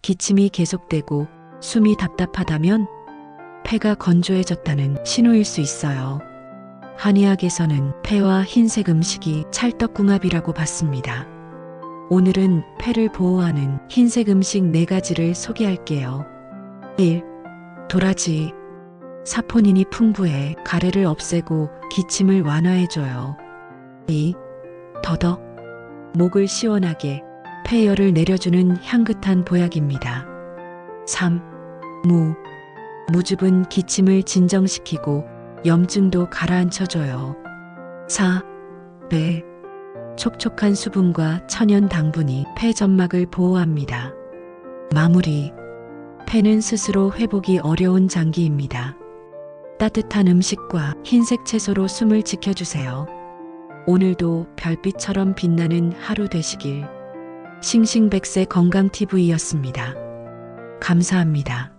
기침이 계속되고 숨이 답답하다면 폐가 건조해졌다는 신호일 수 있어요. 한의학에서는 폐와 흰색 음식이 찰떡궁합이라고 봤습니다. 오늘은 폐를 보호하는 흰색 음식 4가지를 소개할게요. 1. 도라지. 사포닌이 풍부해 가래를 없애고 기침을 완화해줘요. 2. 더덕. 목을 시원하게 폐열을 내려주는 향긋한 보약입니다. 3. 무. 무즙은 기침을 진정시키고 염증도 가라앉혀줘요. 4. 배. 촉촉한 수분과 천연 당분이 폐 점막을 보호합니다. 마무리. 폐는 스스로 회복이 어려운 장기입니다. 따뜻한 음식과 흰색 채소로 숨을 지켜주세요. 오늘도 별빛처럼 빛나는 하루 되시길. 싱싱백세 건강TV였습니다. 감사합니다.